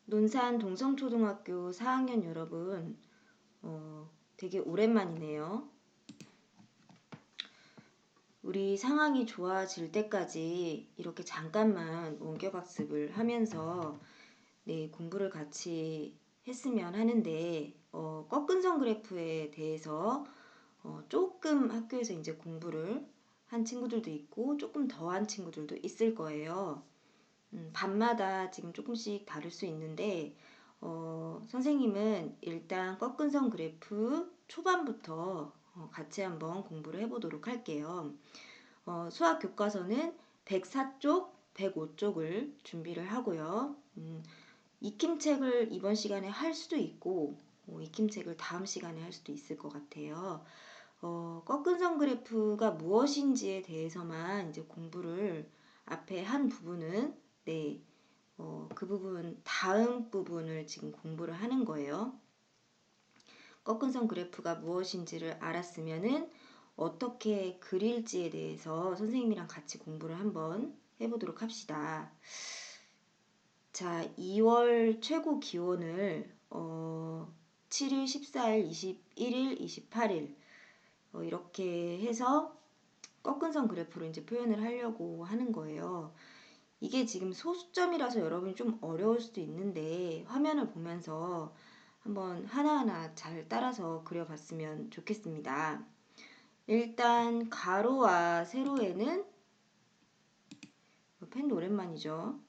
논산 동성초등학교 4학년 여러분, 되게 오랜만이네요. 우리 상황이 좋아질 때까지 이렇게 잠깐만 원격학습을 하면서 공부를 같이 했으면 하는데, 꺾은선 그래프에 대해서 조금 학교에서 이제 공부를 한 친구들도 있고 조금 더 한 친구들도 있을 거예요. 반마다 지금 조금씩 다를 수 있는데, 선생님은 일단 꺾은선 그래프 초반부터 같이 한번 공부를 해보도록 할게요. 수학 교과서는 104쪽, 105쪽을 준비를 하고요. 익힘책을 이번 시간에 할 수도 있고, 익힘책을 다음 시간에 할 수도 있을 것 같아요. 꺾은선 그래프가 무엇인지에 대해서만 이제 공부를 앞에 한 부분은 그 부분 다음 부분을 지금 공부를 하는 거예요. 꺾은선 그래프가 무엇인지를 알았으면은 어떻게 그릴지에 대해서 선생님이랑 같이 공부를 한번 해보도록 합시다. 자, 2월 최고 기온을 7일, 14일, 21일, 28일 이렇게 해서 꺾은선 그래프로 이제 표현을 하려고 하는 거예요. 이게 지금 소수점이라서 여러분이 좀 어려울 수도 있는데 화면을 보면서 한번 하나하나 잘 따라서 그려봤으면 좋겠습니다. 일단 가로와 세로에는 펜도 오랜만이죠.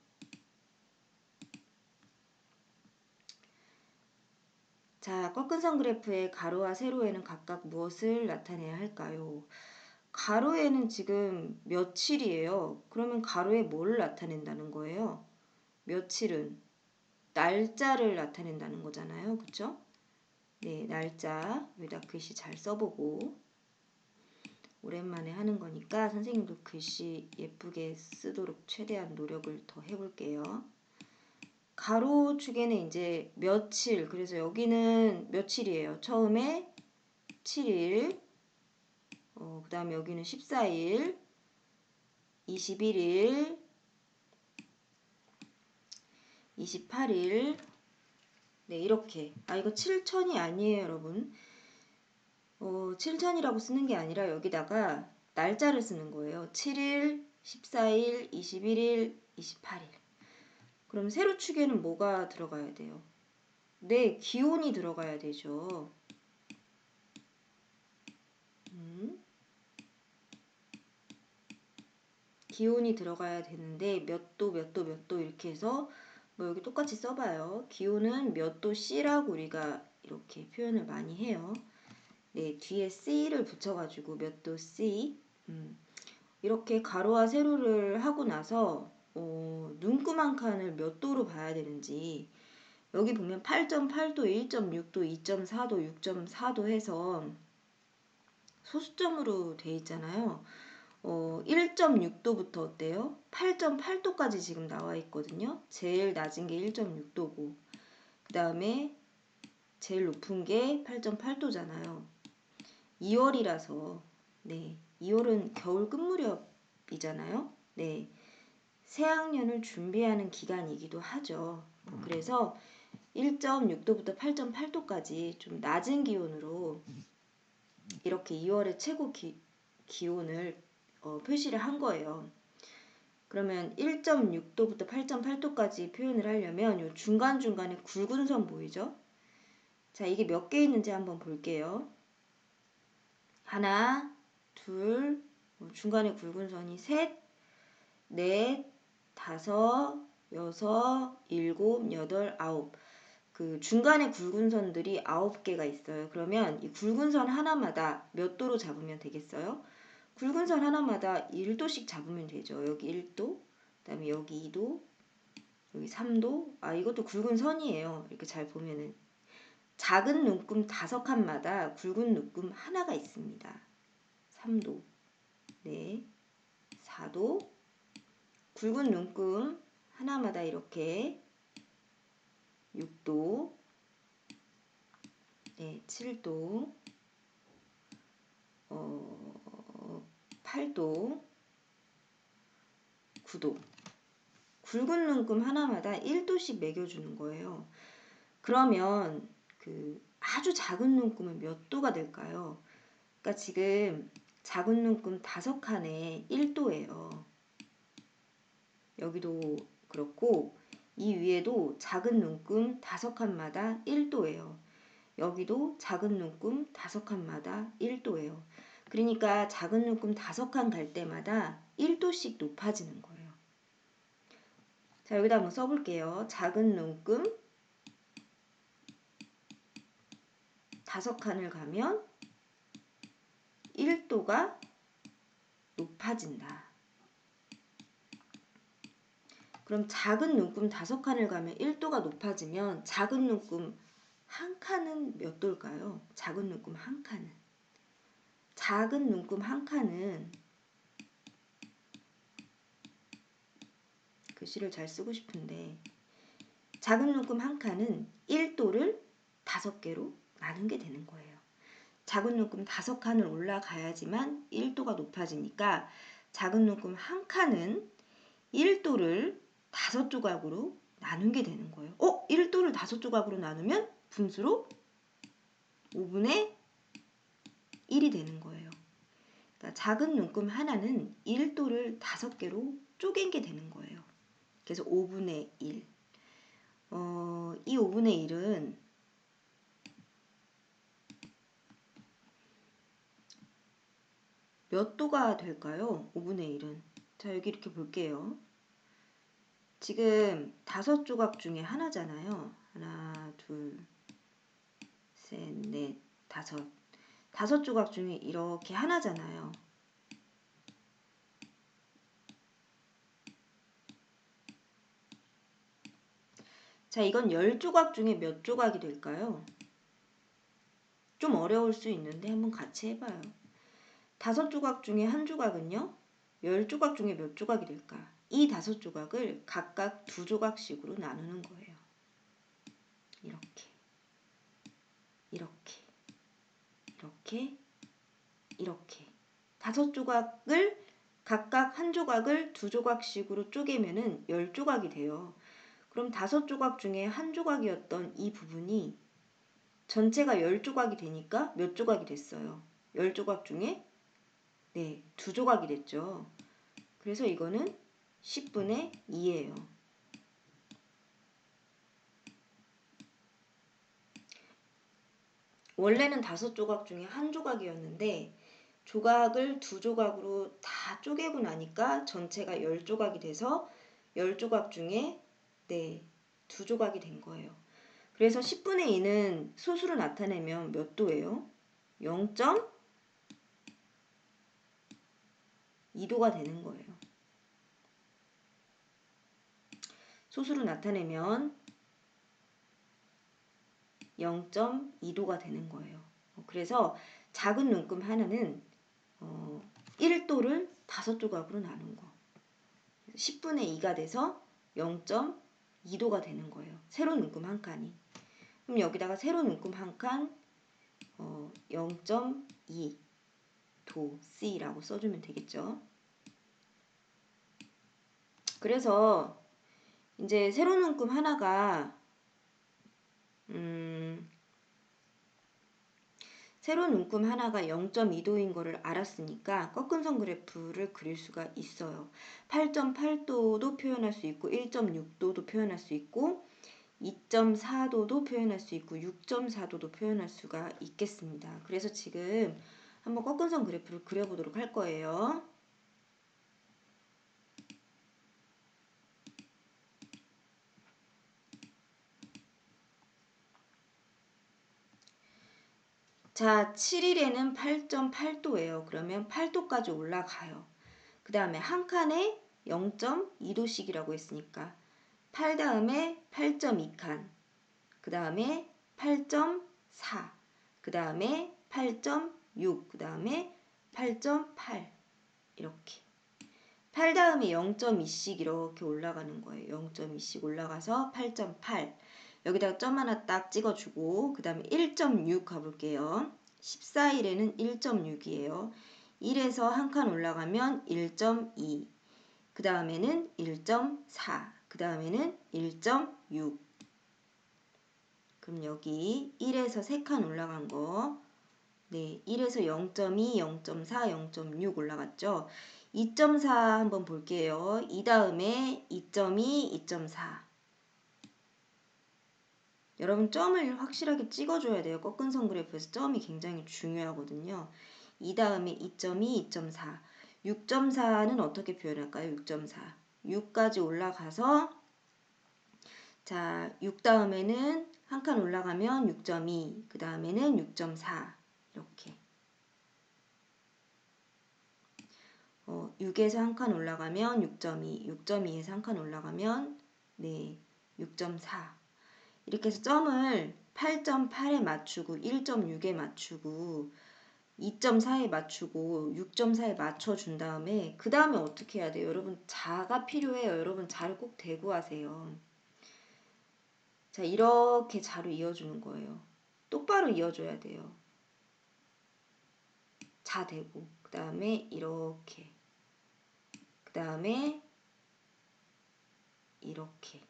자, 꺾은선 그래프의 가로와 세로에는 각각 무엇을 나타내야 할까요? 가로에는 지금 며칠이에요. 그러면 가로에 뭘 나타낸다는 거예요? 며칠은 날짜를 나타낸다는 거잖아요. 그쵸? 네, 날짜 여기다 글씨 잘 써보고 오랜만에 하는 거니까 선생님도 글씨 예쁘게 쓰도록 최대한 노력을 더 해볼게요. 가로축에는 이제 며칠, 그래서 여기는 며칠이에요. 처음에 7일, 그 다음에 여기는 14일, 21일, 28일, 네, 이렇게. 이거 7천이 아니에요, 여러분. 7천이라고 쓰는 게 아니라 여기다가 날짜를 쓰는 거예요. 7일, 14일, 21일, 28일. 그럼 세로축에는 뭐가 들어가야 돼요? 네, 기온이 들어가야 되죠. 기온이 들어가야 되는데 몇 도, 몇 도, 몇 도 이렇게 해서 뭐 여기 똑같이 써봐요. 기온은 몇 도 C라고 우리가 이렇게 표현을 많이 해요. 네, 뒤에 C를 붙여가지고 몇 도 C. 이렇게 가로와 세로를 하고 나서 눈금 한 칸을 몇 도로 봐야 되는지 여기 보면 8.8도, 1.6도, 2.4도, 6.4도 해서 소수점으로 돼 있잖아요. 1.6도부터 어때요? 8.8도까지 지금 나와 있거든요. 제일 낮은 게 1.6도고 그 다음에 제일 높은 게 8.8도잖아요. 2월이라서 2월은 겨울 끝 무렵이잖아요. 네, 새학년을 준비하는 기간이기도 하죠. 그래서 1.6도부터 8.8도까지 좀 낮은 기온으로 이렇게 2월의 최고 기온을 표시를 한 거예요. 그러면 1.6도부터 8.8도까지 표현을 하려면 요 중간중간에 굵은 선 보이죠? 자, 이게 몇 개 있는지 한번 볼게요. 하나, 둘, 중간에 굵은 선이 셋, 넷, 다섯, 여섯, 일곱, 여덟, 아홉. 그 중간에 굵은 선들이 9개가 있어요. 그러면 이 굵은 선 하나마다 몇 도로 잡으면 되겠어요? 굵은 선 하나마다 1도씩 잡으면 되죠. 여기 1도, 그 다음에 여기 2도, 여기 3도. 이것도 굵은 선이에요. 이렇게 잘 보면은. 작은 눈금 5칸마다 굵은 눈금 하나가 있습니다. 3도, 네, 4도, 굵은 눈금 하나마다 이렇게 6도, 네, 7도, 8도, 9도. 굵은 눈금 하나마다 1도씩 매겨주는 거예요. 그러면 그 아주 작은 눈금은 몇 도가 될까요? 그러니까 지금 작은 눈금 5칸에 1도예요. 여기도 그렇고 이 위에도 작은 눈금 5칸마다 1도예요. 여기도 작은 눈금 5칸마다 1도예요. 그러니까 작은 눈금 5칸 갈 때마다 1도씩 높아지는 거예요. 자, 여기다 한번 써볼게요. 작은 눈금 5칸을 가면 1도가 높아진다. 그럼 작은 눈금 5칸을 가면 1도가 높아지면 작은 눈금 한 칸은 몇 도일까요? 작은 눈금 한 칸은. 작은 눈금 한 칸은 글씨를 잘 쓰고 싶은데 작은 눈금 한 칸은 1도를 5개로 나눈 게 되는 거예요. 작은 눈금 5칸을 올라가야지만 1도가 높아지니까 작은 눈금 한 칸은 1도를 5조각으로 나눈 게 되는 거예요. 1도를 5조각으로 나누면 분수로 5분의 1이 되는 거예요. 그러니까 작은 눈금 하나는 1도를 5개로 쪼갠 게 되는 거예요. 그래서 5분의 1. 이 5분의 1은 몇 도가 될까요? 5분의 1은. 자, 여기 이렇게 볼게요. 지금 5조각 중에 하나잖아요. 하나, 둘, 셋, 넷, 5. 5조각 중에 이렇게 하나잖아요. 자, 이건 10조각 중에 몇 조각이 될까요? 좀 어려울 수 있는데 한번 같이 해봐요. 5조각 중에 한 조각은요? 10조각 중에 몇 조각이 될까? 이 5조각을 각각 2조각씩으로 나누는 거예요. 이렇게, 이렇게, 이렇게, 이렇게. 5조각을 각각 한 조각을 2조각씩으로 쪼개면은 10조각이 돼요. 그럼 5조각 중에 한 조각이었던 이 부분이 전체가 10조각이 되니까 몇 조각이 됐어요? 10조각 중에 2조각이 됐죠. 그래서 이거는 10분의 2예요. 원래는 5조각 중에 한 조각이었는데 조각을 2조각으로 다 쪼개고 나니까 전체가 10조각이 돼서 10조각 중에 2조각이 된 거예요. 그래서 10분의 2는 소수로 나타내면 몇 도예요? 0.2도가 되는 거예요. 소수로 나타내면 0.2도가 되는 거예요. 그래서 작은 눈금 하나는 1도를 5조각으로 나눈 거. 10분의 2가 돼서 0.2도가 되는 거예요. 세로 눈금 한 칸이. 그럼 여기다가 세로 눈금 한 칸 0.2도 C라고 써주면 되겠죠. 그래서 이제 세로 눈금 하나가 세로 눈금 하나가 0.2도인 거를 알았으니까 꺾은선 그래프를 그릴 수가 있어요. 8.8도도 표현할 수 있고 1.6도도 표현할 수 있고 2.4도도 표현할 수 있고 6.4도도 표현할 수가 있겠습니다. 그래서 지금 한번 꺾은선 그래프를 그려보도록 할 거예요. 자, 7일에는 8.8도예요. 그러면 8도까지 올라가요. 그 다음에 한 칸에 0.2도씩이라고 했으니까 8 다음에 8.2칸, 그 다음에 8.4, 그 다음에 8.6, 그 다음에 8.8 이렇게 8 다음에 0.2씩 이렇게 올라가는 거예요. 0.2씩 올라가서 8.8 여기다가 점 하나 딱 찍어주고 그 다음에 1.6 가볼게요. 14일에는 1.6이에요. 1에서 한 칸 올라가면 1.2 그 다음에는 1.4 그 다음에는 1.6. 그럼 여기 1에서 3칸 올라간 거, 네, 1에서 0.2, 0.4, 0.6 올라갔죠. 2.4 한번 볼게요. 이 다음에 2.2, 2.4. 여러분 점을 확실하게 찍어줘야 돼요. 꺾은 선 그래프에서 점이 굉장히 중요하거든요. 이 다음에 2.2, 2.4. 6.4는 어떻게 표현할까요? 6.4. 6까지 올라가서 자, 6 다음에는 한 칸 올라가면 6.2, 그 다음에는 6.4 이렇게 6에서 한 칸 올라가면 6.2, 6.2에서 한 칸 올라가면 네, 6.4 이렇게 해서 점을 8.8에 맞추고 1.6에 맞추고 2.4에 맞추고 6.4에 맞춰준 다음에 그 다음에 어떻게 해야 돼요? 여러분 자가 필요해요. 여러분 자를 꼭 대고 하세요. 자, 이렇게 자로 이어주는 거예요. 똑바로 이어줘야 돼요. 자 대고 그 다음에 이렇게 그 다음에 이렇게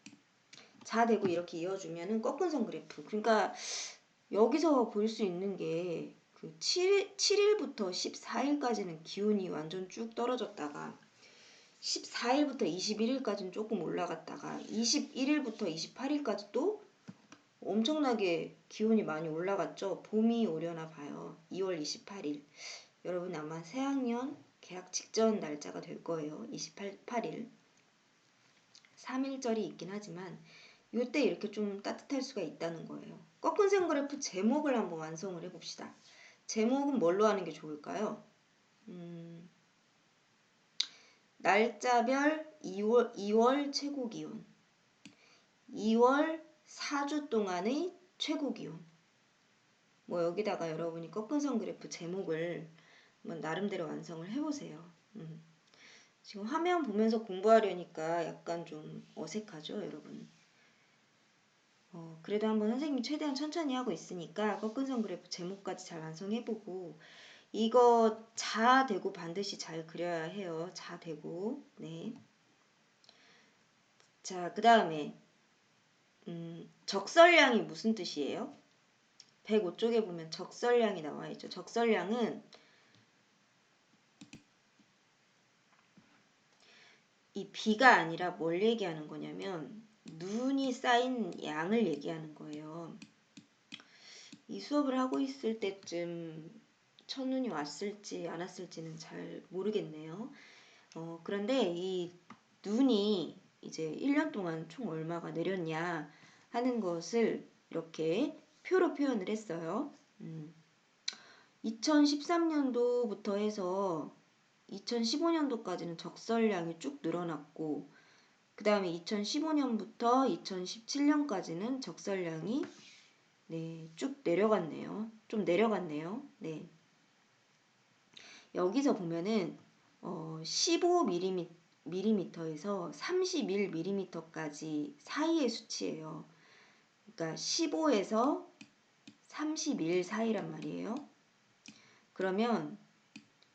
자 대고 이렇게 이어주면은 꺾은 선 그래프. 그러니까 여기서 볼 수 있는 게 그 7일부터 14일까지는 기온이 완전 쭉 떨어졌다가 14일부터 21일까지는 조금 올라갔다가 21일부터 28일까지 또 엄청나게 기온이 많이 올라갔죠. 봄이 오려나 봐요. 2월 28일. 여러분 아마 새학년 개학 직전 날짜가 될 거예요. 28일. 3일절이 있긴 하지만 이때 이렇게 좀 따뜻할 수가 있다는 거예요. 꺾은 선 그래프 제목을 한번 완성을 해봅시다. 제목은 뭘로 하는 게 좋을까요? 날짜별 2월 최고 기온. 2월 4주 동안의 최고 기온. 뭐 여기다가 여러분이 꺾은 선 그래프 제목을 한번 나름대로 완성을 해보세요. 지금 화면 보면서 공부하려니까 약간 좀 어색하죠, 여러분? 그래도 한번 선생님 최대한 천천히 하고 있으니까 꺾은 선 그래프 제목까지 잘 완성해보고 이거 자 대고 반드시 잘 그려야 해요. 자 대고. 네. 자, 그 다음에 적설량이 무슨 뜻이에요? 105쪽에 보면 적설량이 나와 있죠. 적설량은 이 비가 아니라 뭘 얘기하는 거냐면 눈이 쌓인 양을 얘기하는 거예요. 이 수업을 하고 있을 때쯤 첫눈이 왔을지 안 왔을지는 잘 모르겠네요. 그런데 이 눈이 이제 1년 동안 총 얼마가 내렸냐 하는 것을 이렇게 표로 표현을 했어요. 2013년도부터 해서 2015년도까지는 적설량이 쭉 늘어났고 그 다음에 2015년부터 2017년까지는 적설량이 네, 쭉 내려갔네요. 좀 내려갔네요. 네. 여기서 보면은 15mm에서 31mm까지 사이의 수치예요. 그러니까 15에서 31 사이란 말이에요. 그러면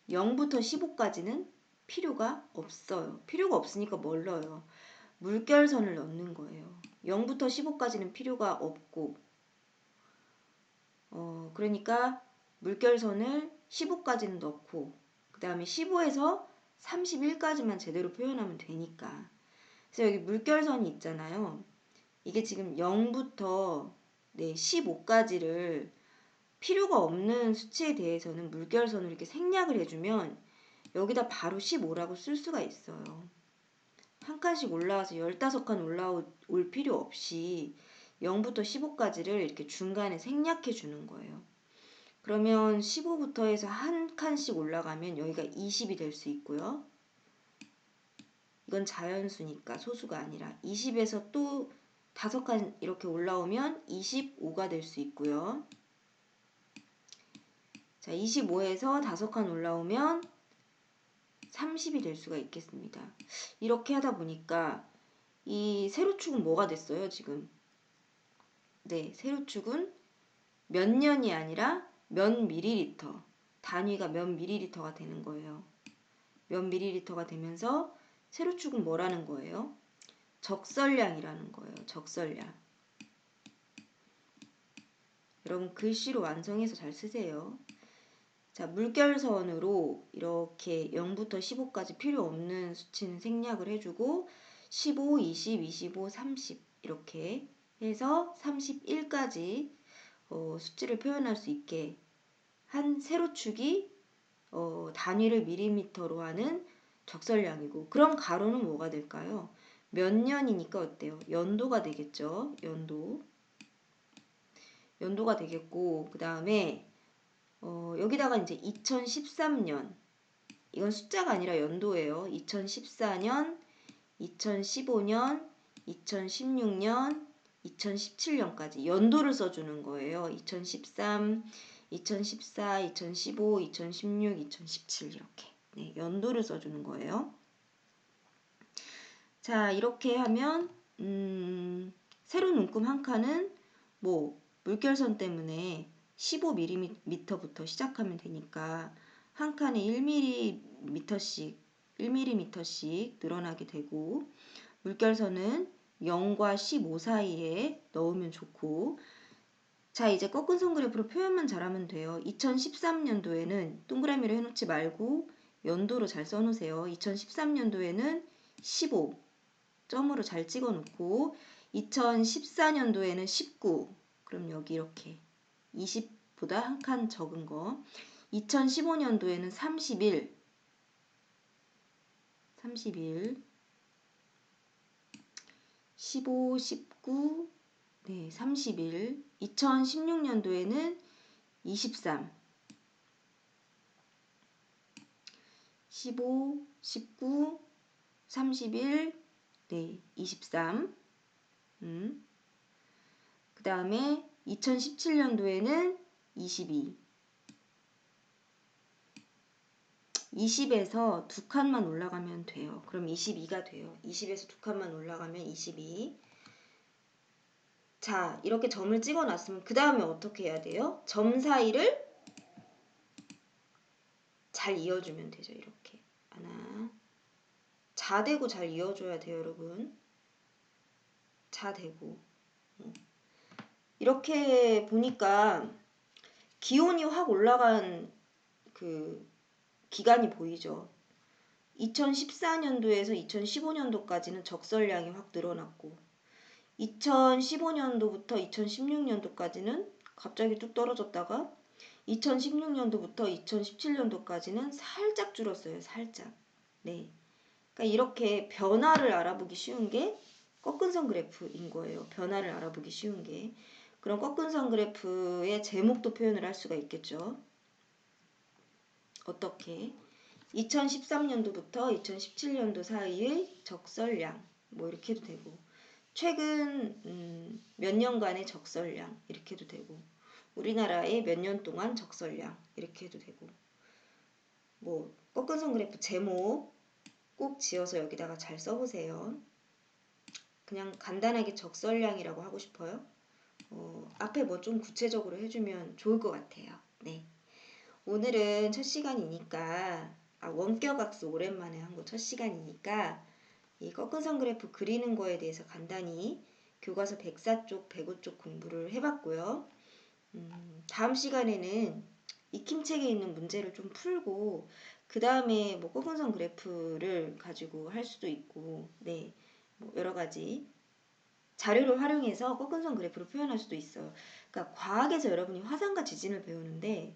0부터 15까지는 필요가 없어요. 필요가 없으니까 뭘 넣어요? 물결선을 넣는 거예요. 0부터 15까지는 필요가 없고 그러니까 물결선을 15까지는 넣고 그 다음에 15에서 31까지만 제대로 표현하면 되니까. 그래서 여기 물결선이 있잖아요. 이게 지금 0부터 15까지를 필요가 없는 수치에 대해서는 물결선을 이렇게 생략을 해주면 여기다 바로 15라고 쓸 수가 있어요. 한 칸씩 올라와서 15칸 올라올 필요 없이 0부터 15까지를 이렇게 중간에 생략해 주는 거예요. 그러면 15부터 해서 한 칸씩 올라가면 여기가 20이 될 수 있고요. 이건 자연수니까 소수가 아니라 20에서 또 5칸 이렇게 올라오면 25가 될 수 있고요. 자, 25에서 5칸 올라오면 30이 될 수가 있겠습니다. 이렇게 하다 보니까 이 세로축은 뭐가 됐어요, 지금? 네, 세로축은 몇 년이 아니라 몇 밀리리터. 단위가 몇 밀리리터가 되는 거예요. 몇 밀리리터가 되면서 세로축은 뭐라는 거예요? 적설량이라는 거예요. 적설량. 여러분 글씨로 완성해서 잘 쓰세요. 자, 물결선으로 이렇게 0부터 15까지 필요 없는 수치는 생략을 해주고 15, 20, 25, 30 이렇게 해서 31까지 수치를 표현할 수 있게 한 세로축이 단위를 밀리미터로 하는 적설량이고, 그럼 가로는 뭐가 될까요? 몇 년이니까 어때요? 연도가 되겠죠. 연도가 되겠고, 그 다음에 여기다가 이제 2013년, 이건 숫자가 아니라 연도예요. 2014년, 2015년, 2016년, 2017년까지 연도를 써주는 거예요. 2013, 2014, 2015, 2016, 2017 이렇게 네, 연도를 써주는 거예요. 자, 이렇게 하면 세로 눈금 한 칸은 뭐 물결선 때문에 15mm부터 시작하면 되니까 한 칸에 1mm씩 늘어나게 되고, 물결선은 0과 15 사이에 넣으면 좋고, 자, 이제 꺾은 선 그래프로 표현만 잘하면 돼요. 2013년도에는 동그라미로 해놓지 말고 연도로 잘 써놓으세요. 2013년도에는 15 점으로 잘 찍어놓고, 2014년도에는 19, 그럼 여기 이렇게 20보다 한 칸 적은 거, 2015년도에는 31, 15, 19, 네, 31, 2016년도에는 23, 15, 19, 31, 네, 23. 그 다음에 2017년도에는 22. 20에서 두 칸만 올라가면 돼요. 그럼 22가 돼요. 20에서 두 칸만 올라가면 22. 자, 이렇게 점을 찍어 놨으면 그 다음에 어떻게 해야 돼요? 점 사이를 잘 이어주면 되죠. 이렇게 하나, 자대고 잘 이어줘야 돼요, 여러분. 자대고. 이렇게 보니까 기온이 확 올라간 그 기간이 보이죠. 2014년도에서 2015년도까지는 적설량이 확 늘어났고, 2015년도부터 2016년도까지는 갑자기 뚝 떨어졌다가 2016년도부터 2017년도까지는 살짝 줄었어요. 살짝. 네. 그러니까 이렇게 변화를 알아보기 쉬운 게 꺾은 선 그래프인 거예요. 변화를 알아보기 쉬운 게. 그럼 꺾은 선 그래프의 제목도 표현을 할 수가 있겠죠. 어떻게? 2013년도부터 2017년도 사이의 적설량 뭐 이렇게 해도 되고, 최근 몇 년간의 적설량 이렇게 해도 되고, 우리나라의 몇 년 동안 적설량 이렇게 해도 되고, 뭐 꺾은 선 그래프 제목 꼭 지어서 여기다가 잘 써보세요. 그냥 간단하게 적설량이라고 하고 싶어요. 앞에 뭐 좀 구체적으로 해주면 좋을 것 같아요. 네. 오늘은 첫 시간이니까, 원격학습 오랜만에 한 거 첫 시간이니까 이 꺾은 선 그래프 그리는 거에 대해서 간단히 교과서 104쪽, 105쪽 공부를 해봤고요. 다음 시간에는 익힘책에 있는 문제를 좀 풀고, 그 다음에 뭐 꺾은 선 그래프를 가지고 할 수도 있고, 네, 뭐 여러 가지 자료를 활용해서 꺾은 선 그래프로 표현할 수도 있어요. 그러니까 과학에서 여러분이 화산과 지진을 배우는데,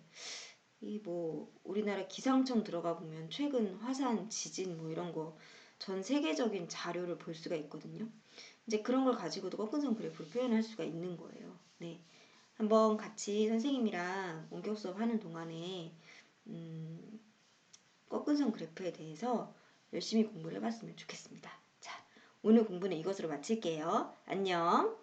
이 뭐 우리나라 기상청 들어가 보면 최근 화산, 지진 뭐 이런 거 전 세계적인 자료를 볼 수가 있거든요. 이제 그런 걸 가지고도 꺾은 선 그래프로 표현할 수가 있는 거예요. 네. 한번 같이 선생님이랑 원격 수업 하는 동안에 꺾은 선 그래프에 대해서 열심히 공부를 해봤으면 좋겠습니다. 자, 오늘 공부는 이것으로 마칠게요. 안녕.